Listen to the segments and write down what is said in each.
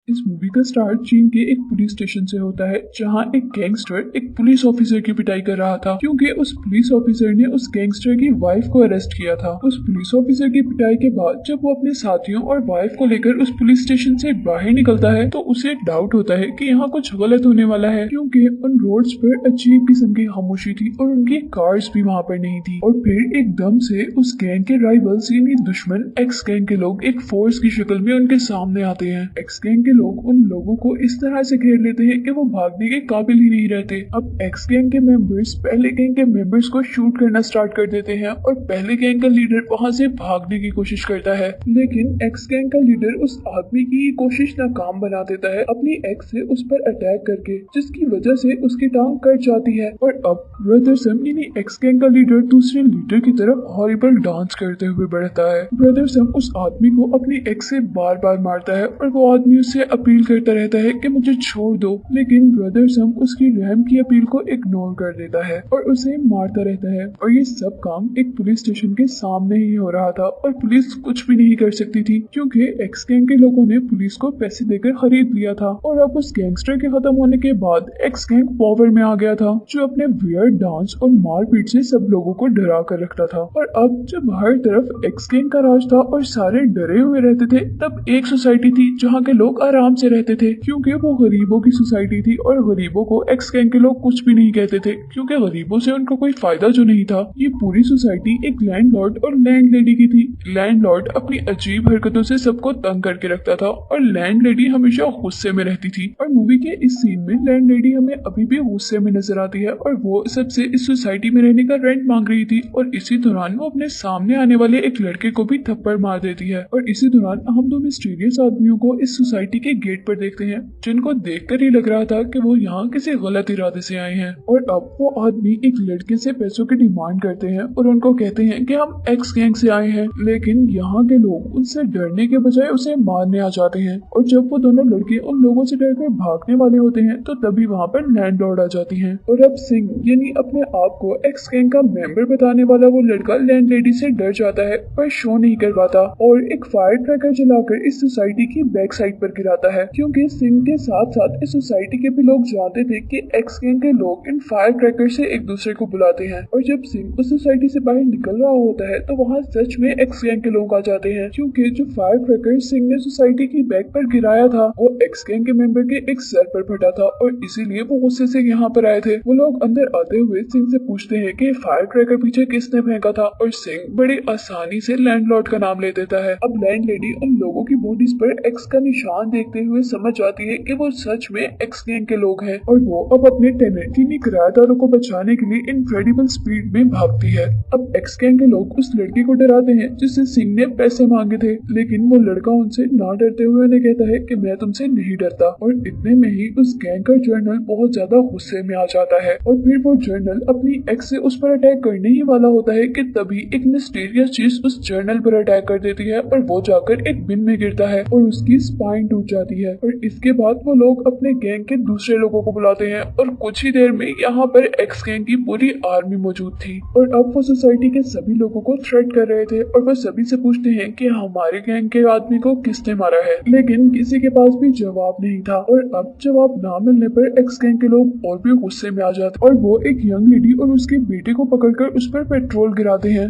इस मूवी का स्टार्ट चीन के एक पुलिस स्टेशन से होता है, जहां एक गैंगस्टर एक पुलिस ऑफिसर की पिटाई कर रहा था क्योंकि उस पुलिस ऑफिसर ने उस गैंगस्टर की वाइफ को अरेस्ट किया था। उस पुलिस ऑफिसर की पिटाई के बाद जब वो अपने साथियों और वाइफ को लेकर उस पुलिस स्टेशन से बाहर निकलता है तो उसे डाउट होता है कि यहाँ कुछ गलत होने वाला है, क्योंकि उन रोड्स पर अजीब किस्म की खामोशी थी और उनकी कार्स भी वहाँ पर नहीं थी। और फिर एकदम से उस गैंग के राइवल्स यानी दुश्मन एक्स गैंग के लोग एक फोर्स की शक्ल में उनके सामने आते हैं। एक्स गैंग के लोग उन लोगों को इस तरह से घेर लेते हैं कि वो भागने के काबिल ही नहीं रहते। अब एक्स गैंग के मेंबर्स पहले गैंग के मेंबर्स को शूट करना स्टार्ट कर देते हैं और पहले गैंग का लीडर वहां से भागने की कोशिश करता है, लेकिन एक्स गैंग का लीडर उस आदमी की ये कोशिश नाकाम बना देता है अपनी एक्स से उस पर अटैक करके, जिसकी वजह से उसकी टांग कट जाती है। और अब ब्रदरसम यानी एक्स गैंग का लीडर दूसरे लीडर की तरफ हॉरिबल डांस करते हुए बढ़ता है। ब्रदरसम उस आदमी को अपनी एक्स से बार बार मारता है और वो आदमी उससे अपील करता रहता है कि मुझे छोड़ दो, लेकिन ब्रदरसम उसकी रहम की अपील को इग्नोर कर देता है और उसे मारता रहता है। और ये सब काम एक पुलिस स्टेशन के सामने ही हो रहा था और पुलिस कुछ भी नहीं कर सकती थी, क्योंकि एक्स गैंग के लोगों ने पुलिस को पैसे देकर खरीद लिया था। और अब उस गैंगस्टर के खत्म होने के बाद एक्स गैंग पावर में आ गया था, जो अपने वियर्ड डांस और मारपीट से सब लोगों को डरा कर रखता था। और अब जब हर तरफ एक्स गैंग का राज था और सारे डरे हुए रहते थे, तब एक सोसाइटी थी जहाँ के लोग आराम से रहते थे, क्योंकि वो गरीबों की सोसाइटी थी और गरीबों को एक्स गैंग के लोग कुछ भी नहीं कहते थे, क्योंकि गरीबों से उनको कोई फायदा जो नहीं था। ये पूरी सोसाइटी एक लैंडलॉर्ड और लैंडलेडी की थी। लैंडलॉर्ड अपनी अजीब हरकतों से सबको तंग करके रखता था और लैंडलेडी हमेशा गुस्से में रहती थी। और मूवी के इस सीन में लैंडलेडी हमें अभी भी गुस्से में नजर आती है और वो सबसे इस सोसाइटी में रहने का रेंट मांग रही थी। और इसी दौरान वो अपने सामने आने वाले एक लड़के को भी थप्पड़ मार देती है। और इसी दौरान हम दो मिस्टीरियस आदमियों को इस सोसाइटी के गेट पर देखते हैं, जिनको देखकर ही लग रहा था कि वो यहाँ किसी गलत इरादे से आए हैं। और अब वो आदमी एक लड़के से पैसों की डिमांड करते हैं और उनको कहते हैं कि हम एक्स गैंग से आए हैं, लेकिन यहाँ के लोग उनसे डरने के बजाय उसे मारने आ जाते हैं। और जब वो दोनों लड़के उन लोगों से डरकर भागने वाले होते हैं तो तभी वहाँ पर लैंडलॉर्ड आ जाती हैं। और अब सिंह यानी अपने आप को एक्स गैंग का मेंबर बताने वाला वो लड़का लैंडलेडी से डर जाता है पर शो नहीं कर पाता और एक फायर ट्रैकर जलाकर इस सोसाइटी की बैक साइड पर गिराता है, क्योंकि सिंह के साथ साथ इस सोसाइटी के भी लोग जानते थे कि एक्स गैंग के लोग इन फायर ट्रैकर से एक दूसरे को बुलाते हैं। और जब सिंह उस सोसाइटी से बाहर निकल रहा होता है तो वहाँ सच में एक्स गैंग के लोग आ जाते हैं, क्योंकि जो फायर ट्रैकर सिंह ने सोसाइटी की बैक पर गिराया था वो एक्स गैंग के मेंबर के एक सर पर फटा था और इसीलिए वो गुस्से से यहाँ पर आए थे। वो लोग अंदर आते हुए सिंह से पूछते हैं कि फायर ट्रैकर पीछे किसने फेंका था और सिंह बड़ी आसानी से लैंडलॉर्ड का नाम ले देता है। अब लैंडलेडी उन लोगों की बॉडीज पर एक्स का निशान देखते हुए समझ जाती है कि वो सच में एक्स गैंग के लोग हैं और वो अब अपने टेनेंट यानी किराएदारों को बचाने के लिए इनक्रेडिबल स्पीड में भागती है। अब एक्स गैंग के लोग उस लड़की को डराते हैं जिससे सिंह ने पैसे मांगे थे, लेकिन वो लड़का उनसे ना डरते हुए उन्हें कहता है कि मैं तुमसे नहीं डरता। और इतने में ही उस गैंग का जर्नल बहुत ज्यादा गुस्से में आ जाता है और फिर वो जर्नल अपनी एक्स से उस पर अटैक करने ही वाला होता है कि तभी एक मिस्टीरियस चीज उस जर्नल पर अटैक कर देती है और वो जाकर एक बिन में गिरता है और उसकी स्पाइन टूट जाती है। और इसके बाद वो लोग अपने गैंग के दूसरे लोगों को बुलाते हैं और कुछ ही देर में यहाँ पर एक्स गैंग की पूरी आर्मी मौजूद थी। और अब वो सोसाइटी के सभी लोगों को थ्रेट कर रहे थे और वो सभी से पूछते हैं कि हमारे गैंग के आदमी को किसने मारा है, लेकिन किसी के पास भी जवाब नहीं था। और अब जवाब ना मिलने पर एक्स गैंग के लोग और भी गुस्से में आ जाते और वो एक यंग लेडी और उसके बेटे को पकड़कर उस पर पेट्रोल गिराते हैं।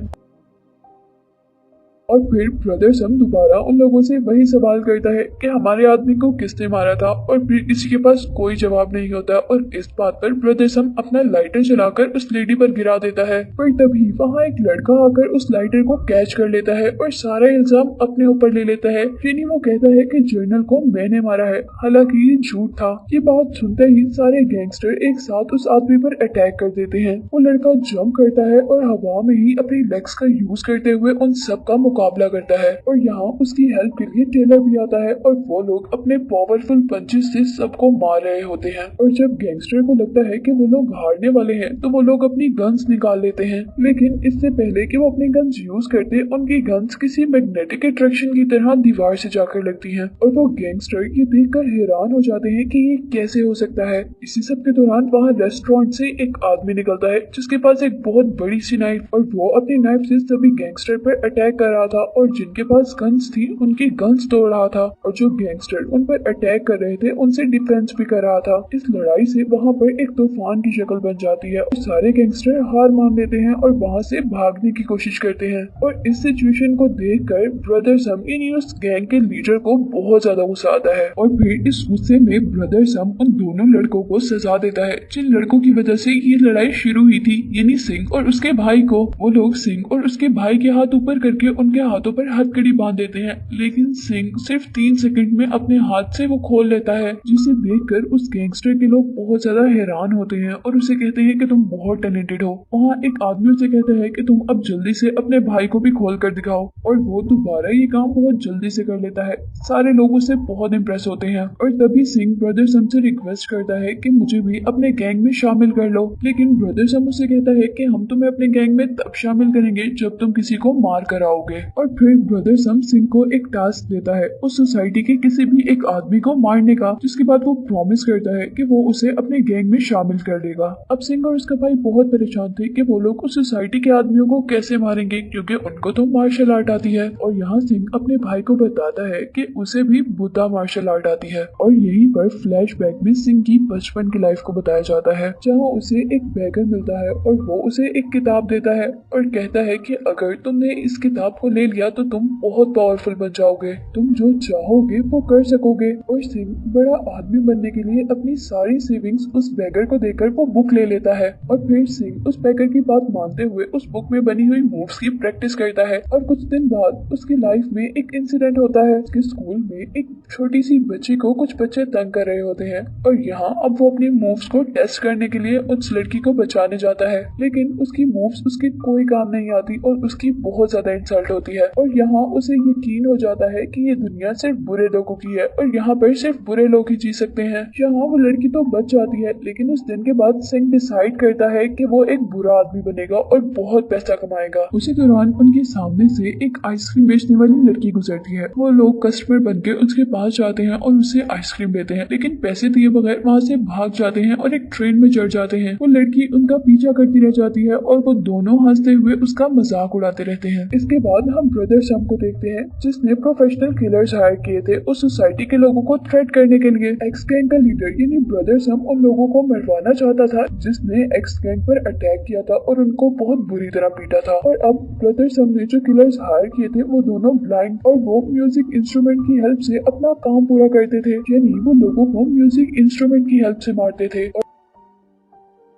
और फिर ब्रदरसम दोबारा उन लोगों से वही सवाल करता है कि हमारे आदमी को किसने मारा था और फिर किसी के पास कोई जवाब नहीं होता और इस बात पर ब्रदरसम अपना लाइटर चलाकर उस लेडी पर गिरा देता है। पर तभी वहाँ एक लड़का आकर उस लाइटर को कैच कर लेता है और सारा इल्जाम अपने ऊपर ले लेता है। यानी वो कहता है कि जर्नल को मैंने मारा है, हालांकि ये झूठ था। ये बात सुनते ही सारे गैंगस्टर एक साथ उस आदमी पर अटैक कर देते हैं। वो लड़का जंप करता है और हवा में ही अपनी लेग्स का यूज करते हुए उन सबका मुकाबला करता है और यहाँ उसकी हेल्प के लिए टेलर भी आता है और वो लोग अपने पावरफुल पंचेस से सबको मार रहे होते हैं। और जब गैंगस्टर को लगता है कि वो लोग हारने वाले हैं तो वो लोग अपनी गन्स निकाल लेते हैं, लेकिन इससे पहले कि वो अपनी गन्स यूज करते उनकी गन्स किसी मैग्नेटिक अट्रैक्शन की तरह दीवार से जाकर लगती हैं और वो गैंगस्टर ये देखकर हैरान हो जाते हैं कि ये कैसे हो सकता है। इसी सब के दौरान वहाँ रेस्टोरेंट से एक आदमी निकलता है जिसके पास एक बहुत बड़ी सी नाइफ और वो अपनी नाइफ से सभी गैंगस्टर पर अटैक कर रहा रहा था और जिनके पास गन्स थी उनकी गन्स तोड़ रहा था और जो गैंगस्टर उन पर अटैक कर रहे थे उनसे डिफेंस भी कर रहा था। इस लड़ाई से वहाँ पर एक तूफान की शक्ल बन जाती है और सारे गैंगस्टर हार मान लेते हैं और वहाँ से भागने की कोशिश करते हैं। और इस सिचुएशन को देखकर ब्रदर सम यानी उस गैंग के लीडर को बहुत ज्यादा गुस्सा आता है और फिर इस गुस्से में ब्रदर सम उन दोनों लड़कों को सजा देता है जिन लड़कों की वजह से ये लड़ाई शुरू हुई थी, यानी सिंह और उसके भाई को। वो लोग सिंह और उसके भाई के हाथ ऊपर करके उनके हाथों पर हथकड़ी बांध देते हैं, लेकिन सिंह सिर्फ 3 सेकंड में अपने हाथ से वो खोल लेता है, जिसे देखकर उस गैंगस्टर के लोग बहुत ज्यादा हैरान होते हैं और उसे कहते हैं कि तुम बहुत टैलेंटेड हो। वहाँ एक आदमी उसे कहता है कि तुम अब जल्दी से अपने भाई को भी खोल कर दिखाओ और वो दोबारा ये काम बहुत जल्दी से कर लेता है। सारे लोग उससे बहुत इम्प्रेस होते हैं और तभी सिंह ब्रदर सम से रिक्वेस्ट करता है कि मुझे भी अपने गैंग में शामिल कर लो, लेकिन ब्रदर सम उसे कहता है कि हम तुम्हें अपने गैंग में तब शामिल करेंगे जब तुम किसी को मार कर आओगे। और फिर ब्रदर सम सिंह को एक टास्क देता है उस सोसाइटी के किसी भी एक आदमी को मारने का, जिसके बाद वो प्रॉमिस करता है कि वो उसे अपने गैंग में शामिल कर लेगा। अब सिंह और उसका भाई बहुत परेशान थे कि वो लोग उस सोसाइटी के आदमियों को कैसे मारेंगे क्योंकि उनको तो मार्शल आर्ट आती है। और यहाँ सिंह अपने भाई को बताता है कि उसे भी बुद्धा मार्शल आर्ट आती है। और यहीं पर फ्लैशबैक में सिंह की बचपन की लाइफ को बताया जाता है, जहाँ उसे एक बैगर मिलता है और वो उसे एक किताब देता है और कहता है कि अगर तुमने इस किताब को ले लिया तो तुम बहुत पावरफुल बन जाओगे, तुम जो चाहोगे वो कर सकोगे। और सिंह बड़ा आदमी बनने के लिए अपनी सारी सेविंग्स उस बैगर को देकर वो बुक ले लेता है और फिर सिंह उस बैगर की बात मानते हुए उस बुक में बनी हुई मूव्स की प्रैक्टिस करता है। और कुछ दिन बाद उसकी लाइफ में एक इंसिडेंट होता है। उसके स्कूल में एक छोटी सी बच्ची को कुछ बच्चे तंग कर रहे होते हैं और यहाँ अब वो अपनी मूव्स को टेस्ट करने के लिए उस लड़की को बचाने जाता है, लेकिन उसकी मूव्स उसके कोई काम नहीं आती और उसकी बहुत ज्यादा इंसल्ट होती है। और यहाँ उसे यकीन हो जाता है कि ये दुनिया सिर्फ बुरे लोगों की है और यहाँ पर सिर्फ बुरे लोग ही जी सकते हैं। यहाँ वो लड़की तो बच जाती है, लेकिन उस दिन के बाद सिंह डिसाइड करता है कि वो एक बुरा आदमी बनेगा और बहुत पैसा कमाएगा। उसी दौरान उनके सामने से एक आइसक्रीम बेचने वाली लड़की गुजरती है। वो लोग कस्टमर बनके उसके पास जाते हैं और उससे आइसक्रीम लेते हैं, लेकिन पैसे दिए बगैर वहाँ से भाग जाते हैं और एक ट्रेन में चढ़ जाते हैं। वो लड़की उनका पीछा करती रह जाती है और वो दोनों हंसते हुए उसका मजाक उड़ाते रहते हैं। इसके बाद हम ब्रदर सम को देखते हैं, जिसने प्रोफेशनल किलर्स हायर किए थे उस सोसाइटी के लोगों को थ्रेट करने के लिए। एक्स गैंग का लीडर यानी ब्रदर सम उन लोगों को मरवाना चाहता था जिसने एक्स गैंग पर अटैक किया था और उनको बहुत बुरी तरह पीटा था। और अब ब्रदर सम ने जो किलर्स हायर किए थे वो दोनों ब्लाइंड और वो म्यूजिक इंस्ट्रूमेंट की हेल्प से अपना काम पूरा करते थे, यानी वो लोगों को म्यूजिक इंस्ट्रूमेंट की हेल्प से मारते थे।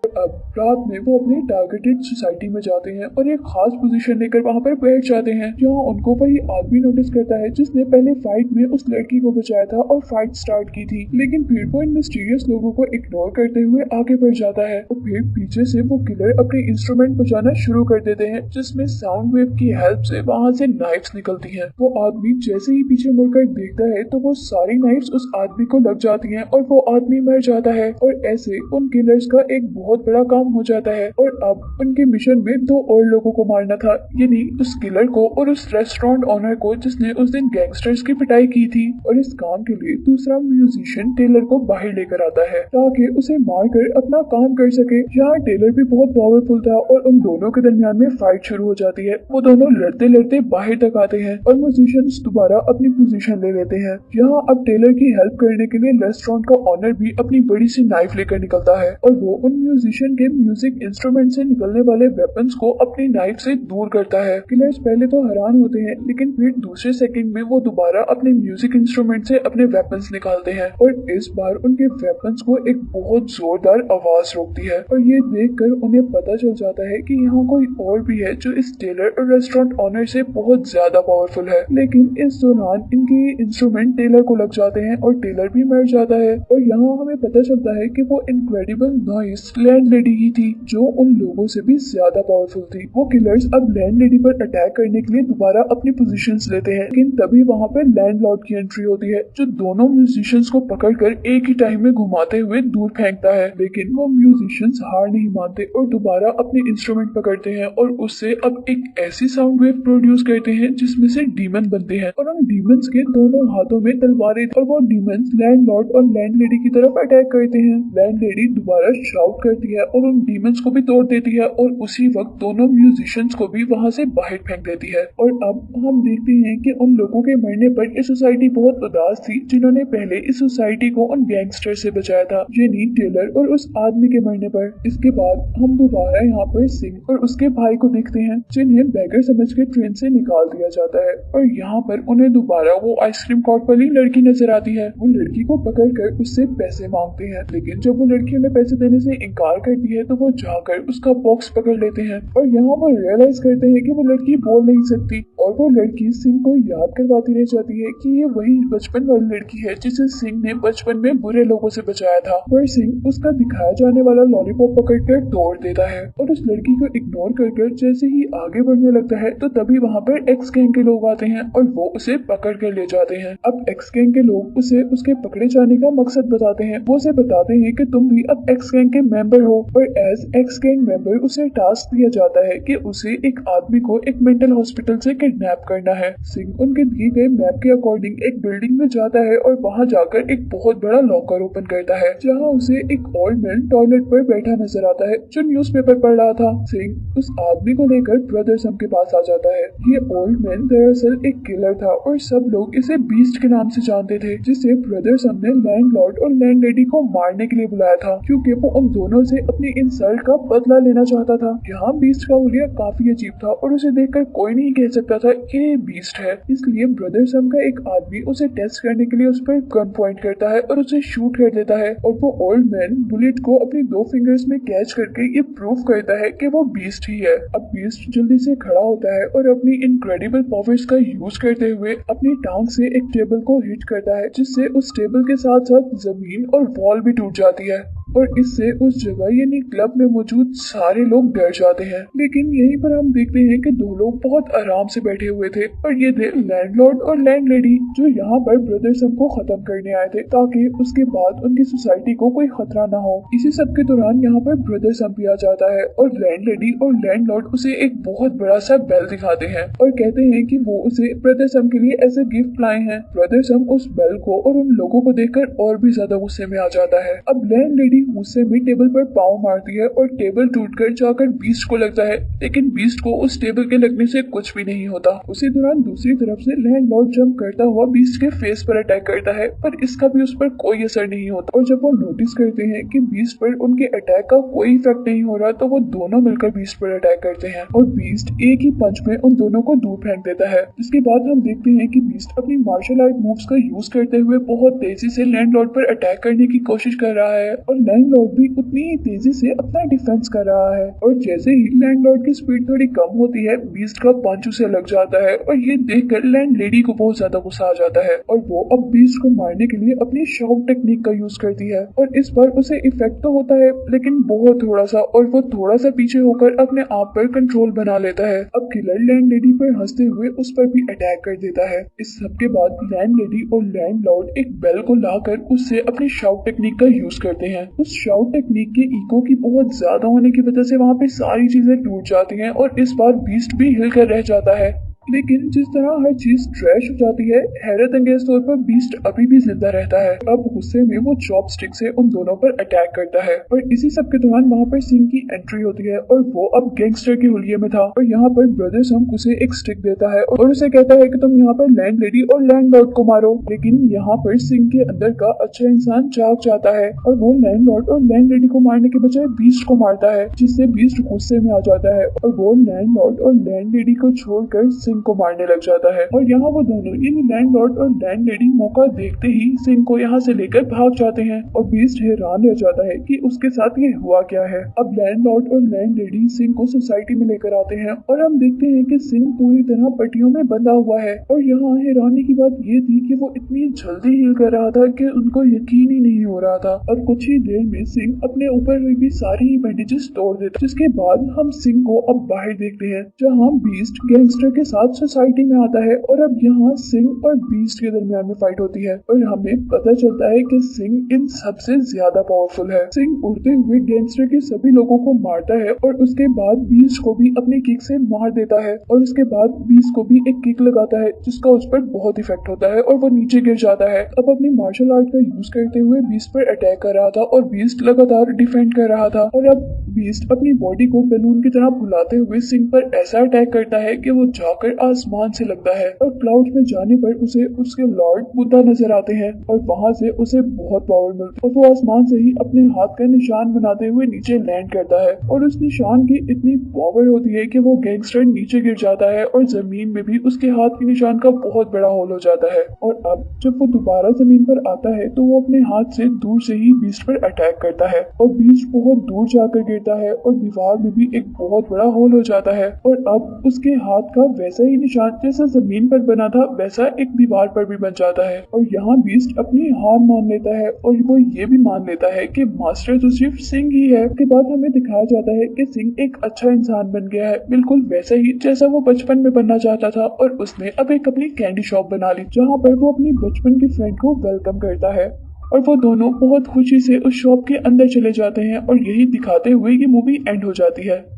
अब रात में वो अपने टारगेटेड सोसाइटी में जाते हैं और एक खास पोजीशन लेकर वहाँ पर बैठ जाते हैं, जहाँ उनको वही आदमी नोटिस करता है जिसने पहले फाइट में उस लड़की को बचाया था और फाइट स्टार्ट की थी। लेकिन फिर वो इन मिस्टीरियस लोगों को इग्नोर करते हुए आगे बढ़ जाता है और फिर पीछे से वो किलर अपने इंस्ट्रूमेंट बजाना शुरू कर देते हैं, जिसमें साउंड वेव की हेल्प से वहाँ से नाइफ्स निकलती हैं। वो आदमी जैसे ही पीछे मुड़कर देखता है तो वो सारी नाइफ्स उस आदमी को लग जाती हैं और वो आदमी मर जाता है। और ऐसे उन किलर्स का एक बहुत बड़ा काम हो जाता है और अब उनके मिशन में 2 और लोगों को मारना था, यानी उस किलर को और उस रेस्टोरेंट ओनर को जिसने उस दिन गैंगस्टर्स की पिटाई की थी। और इस काम के लिए दूसरा म्यूजिशियन टेलर को बाहर लेकर आता है ताकि उसे मारकर अपना काम कर सके। यहाँ टेलर भी बहुत पावरफुल था और उन दोनों के दरमियान में फाइट शुरू हो जाती है। वो दोनों लड़ते लड़ते बाहर तक आते हैं और म्यूजिशियंस दोबारा अपनी पोजीशन ले लेते हैं। यहाँ अब टेलर की हेल्प करने के लिए रेस्टोरेंट का ओनर भी अपनी बड़ी सी नाइफ लेकर निकलता है और वो उन म्यूजिशियन के म्यूजिक इंस्ट्रूमेंट से निकलने वाले वेपन्स को अपनी नाइफ से दूर करता है। किलर्स पहले तो हैरान होते हैं, लेकिन फिर दूसरे सेकंड में वो दोबारा अपने म्यूजिक इंस्ट्रूमेंट से अपने वेपन्स निकालते हैं और इस बार उनके वेपन्स को एक बहुत जोरदार आवाज रोकती है। और ये देखकर उन्हें पता चल जाता है कि यहाँ कोई और भी है जो इस टेलर और रेस्टोरेंट ओनर से बहुत ज्यादा पावरफुल है। लेकिन इस दौरान इनके इंस्ट्रूमेंट टेलर को लग जाते हैं और टेलर भी मर जाता है। और यहाँ हमें पता चलता है कि वो इनक्रेडिबल नॉइस लैंडलेडी ही थी जो उन लोगों से भी ज्यादा पावरफुल थी। वो किलर्स अब लैंडलेडी पर अटैक करने के लिए दोबारा अपनी पोजीशंस लेते हैं, लेकिन तभी वहाँ पर लैंडलॉर्ड की एंट्री होती है जो दोनों म्यूजिशियंस को पकड़कर एक ही टाइम में घुमाते हुए दूर फेंकता है। लेकिन वो म्यूजिशियंस हार नहीं मानते और दोबारा अपने इंस्ट्रूमेंट पकड़ते हैं और उससे अब एक ऐसी साउंड वेव प्रोड्यूस करते हैं जिसमें से डीमन बनते हैं और उन डीमंस के दोनों हाथों में तलवारें और वो डीमंस लैंडलॉर्ड और लैंडलेडी की तरफ अटैक करते हैं। लैंडलेडी दोबारा शाउट करती देती है और उन डीमंस को भी तोड़ देती है और उसी वक्त दोनों म्यूजिशियंस को भी वहाँ से बाहर फेंक देती है। और अब हम देखते हैं कि उन लोगों के मरने पर ये सोसाइटी बहुत उदास थी जिन्होंने पहले इस सोसाइटी को उन गैंगस्टर से बचाया था, यानी टेलर और उस आदमी के मरने पर। इसके बाद हम दोबारा यहाँ पर सिंह और उसके भाई को देखते हैं जिन्हें बैगर समझ के ट्रेन से निकाल दिया जाता है और यहाँ पर उन्हें दोबारा वो आइसक्रीम कार्ट वाली लड़की नजर आती है। वो लड़की को पकड़ कर उससे पैसे मांगते हैं, लेकिन जब वो लड़की उन्हें पैसे देने से इनकार करती है तो वो जाकर उसका बॉक्स पकड़ लेते हैं और यहाँ वो रियलाइज करते हैं कि वो लड़की बोल नहीं सकती और वो लड़की सिंह को याद करवाती रह जाती है कि ये वही बचपन वाली लड़की है जिसे सिंह ने बचपन में बुरे लोगों से बचाया था। पर सिंह उसका दिखाया जाने वाला लॉलीपॉप पकड़कर तोड़ देता है और उस लड़की को इग्नोर कर जैसे ही आगे बढ़ने लगता है तो तभी वहाँ पर एक्स गैंग के लोग आते हैं और वो उसे पकड़ कर ले जाते हैं। अब एक्स गैंग के लोग उसे उसके पकड़े जाने का मकसद बताते हैं। वो उसे बताते हैं कि तुम भी अब एक्स गैंग के मेंबर हो और एज एक्स गैंग मेंबर उसे टास्क दिया जाता है कि उसे एक आदमी को एक मेंटल हॉस्पिटल से किडनैप करना है। सिंह उनके दिए गए मैप के अकॉर्डिंग एक बिल्डिंग में जाता है और वहाँ जाकर एक बहुत बड़ा लॉकर ओपन करता है जहाँ उसे एक ओल्ड मैन टॉयलेट पर बैठा नजर आता है जो न्यूज़पेपर पढ़ रहा था। सिंह उस आदमी को लेकर ब्रदर सम के पास आ जाता है। ये ओल्ड मैन दरअसल एक किलर था और सब लोग इसे बीस्ट के नाम से जानते थे, जिसे ब्रदर सम ने लैंडलॉर्ड और लैंडलेडी को मारने के लिए बुलाया था क्योंकि वो उन दोनों से अपनी इंसल्ट का बदला लेना चाहता था। यहाँ बीस्ट का हुलिया काफी अजीब था और उसे देखकर कोई नहीं कह सकता था कि ये बीस्ट है, इसलिए ब्रदर सम का एक आदमी उसे टेस्ट करने के लिए उस पर गन पॉइंट करता है और उसे शूट कर देता है और वो ओल्ड मैन बुलेट को अपनी 2 फिंगर्स में कैच करके ये प्रूव करता है कि वो बीस्ट ही है। अब बीस्ट जल्दी से खड़ा होता है और अपनी इनक्रेडिबल पावर्स का यूज करते हुए अपनी टांग से एक टेबल को हिट करता है जिससे उस टेबल के साथ साथ जमीन और वॉल भी टूट जाती है और इससे उस जगह यानी क्लब में मौजूद सारे लोग डर जाते हैं। लेकिन यहीं पर हम देखते हैं कि 2 लोग बहुत आराम से बैठे हुए थे और ये थे लैंडलॉर्ड और लैंडलेडी जो यहाँ पर ब्रदर सम को खत्म करने आए थे ताकि उसके बाद उनकी सोसाइटी को कोई खतरा न हो। इसी सब के दौरान यहाँ पर ब्रदर सम भी आ जाता है और लैंडलेडी और लैंडलॉर्ड उसे एक बहुत बड़ा सा बेल दिखाते हैं और कहते हैं कि वो उसे ब्रदर सम के लिए ऐसे गिफ्ट लाए हैं। ब्रदर सम उस बेल को और उन लोगों को देखकर और भी ज्यादा गुस्से में आ जाता है। अब लैंडलेडी गुस्से में टेबल पर पाँव मारती है और टेबल टूटकर जाकर बीस्ट को लगता है, लेकिन बीस्ट को उस टेबल के लगने से कुछ भी नहीं होता। उसी दौरान दूसरी तरफ से लैंडलॉर्ड जंप करता हुआ बीस्ट के फेस पर अटैक करता है पर इसका भी उस पर कोई असर नहीं होता और जब वो नोटिस करते हैं कि बीस्ट पर उनके अटैक का कोई इफेक्ट नहीं हो रहा तो वो दोनों मिलकर बीस्ट पर अटैक करते हैं और बीस्ट एक ही पंच में उन दोनों को दूर फेंक देता है। इसके बाद हम देखते हैं कि बीस्ट अपनी मार्शल आर्ट मूव्स का यूज करते हुए बहुत तेजी से लैंडलॉर्ड पर अटैक करने की कोशिश कर रहा है और लैंडलॉर्ड भी उतनी ही तेजी से अपना डिफेंस कर रहा है और जैसे ही लैंडलॉर्ड की स्पीड थोड़ी कम होती है बीस्ट का पंच उसे लग जाता है और ये देखकर लैंडलेडी को बहुत ज्यादा गुस्सा आ जाता है और वो अब बीस्ट को मारने के लिए अपनी शॉक टेक्निक का यूज करती है और इस बार उसे इफेक्ट तो होता है लेकिन बहुत थोड़ा सा और वो थोड़ा सा पीछे होकर अपने आप पर कंट्रोल बना लेता है। अब किलर लैंडलेडी पर हंसते हुए उस पर भी अटैक कर देता है। इस सब के बाद लैंडलेडी और लैंडलॉर्ड एक बेल को लाकर उससे अपनी शाउट टेक्निक का यूज करते हैं। उस शाउट टेक्निक के इको की बहुत ज्यादा होने की वजह से वहाँ पे सारी चीजें टूट जाती हैं और इस बार बीस्ट भी हिलकर रह जाता है। लेकिन जिस तरह हर चीज ट्रैश हो जाती है हैरत अंगेज तौर पर बीस्ट अभी भी जिंदा रहता है। अब गुस्से में वो चॉपस्टिक से उन दोनों पर अटैक करता है और इसी सब के दौरान वहाँ पर सिंह की एंट्री होती है और वो अब गैंगस्टर के हुलिये में था और यहाँ पर ब्रदर सम उसे एक स्टिक देता है और उसे कहता है कि तुम यहाँ पर लैंडलेडी और लैंडलॉर्ड को मारो। लेकिन यहाँ पर सिंह के अंदर का अच्छा इंसान जाग जाता है और वो लैंडलॉर्ड और लैंडलेडी को मारने के बजाय बीस्ट को मारता है जिससे बीस्ट गुस्से में आ जाता है और वो लैंडलॉर्ड और लैंडलेडी को छोड़कर को मारने लग जाता है और यहाँ वो दोनों यानी लैंडलॉर्ड और लैंडलेडी मौका देखते ही सिंह को यहाँ से लेकर भाग जाते हैं और बीस्ट हैरान रह जाता है कि उसके साथ ये हुआ क्या है। अब लैंडलॉर्ड और लैंडलेडी सिंह को सोसाइटी में लेकर आते हैं और हम देखते हैं कि सिंह पूरी तरह पट्टियों में बंधा हुआ है और यहाँ हैरानी की बात ये थी कि वो इतनी जल्दी हील कर रहा था कि उनको यकीन ही नहीं हो रहा था और कुछ ही देर में सिंह अपने ऊपर हुई भी सारी ही बैंडेजेस तोड़ देता, जिसके बाद हम सिंह को अब बाहर देखते हैं जहाँ बीस्ट गैंगस्टर के साथ बाद सोसाइटी में आता है और अब यहाँ सिंह और बीस्ट के दरमियान में फाइट होती है और हमें पता चलता है कि सिंह इन सबसे ज्यादा पावरफुल है। सिंह उड़ते हुए गैंगस्टर के सभी लोगों को मारता है और उसके बाद बीस्ट को भी अपनी किक से मार देता है और उसके बाद बीस्ट को भी एक किक लगाता है जिसका उस पर बहुत इफेक्ट होता है और वो नीचे गिर जाता है। अब अपनी मार्शल आर्ट का यूज करते हुए बीस्ट पर अटैक कर रहा था और बीस्ट लगातार डिफेंड कर रहा था और अब बीस्ट अपनी बॉडी को बैलून की तरह फुलाते हुए सिंह पर ऐसा अटैक करता है कि वो जाकर आसमान से लगता है और क्लाउड में जाने पर उसे उसके लॉर्ड बुद्धा नजर आते हैं और वहां से उसे बहुत पावर मिलती है और वो आसमान से ही अपने हाथ का निशान बनाते हुए नीचे लैंड करता है और उस निशान की इतनी पावर होती है कि वो गैंगस्टर नीचे गिर जाता है और जमीन में भी उसके हाथ के निशान का बहुत बड़ा होल हो जाता है। और अब जब वो दोबारा जमीन पर आता है तो वो अपने हाथ से दूर से ही बीस्ट पर अटैक करता है और बीस्ट बहुत दूर जाकर गिरता है और दीवार में भी एक बहुत बड़ा होल हो जाता है और अब उसके हाथ का वैसा ही निशान जैसा जमीन पर बना था वैसा एक दीवार पर भी बन जाता है और यहाँ बीस्ट अपनी हार मान लेता है और वो ये भी मान लेता है कि मास्टर तो सिर्फ सिंह ही है। उसके बाद हमें दिखाया जाता है कि सिंह एक अच्छा इंसान बन गया है, बिल्कुल वैसा ही जैसा वो बचपन में बनना चाहता था और उसने अब एक अपनी कैंडी शॉप बना ली जहाँ पर वो अपनी बचपन की फ्रेंड को वेलकम करता है और वो दोनों बहुत खुशी से उस शॉप के अंदर चले जाते हैं और यही दिखाते हुए ये मूवी एंड हो जाती है।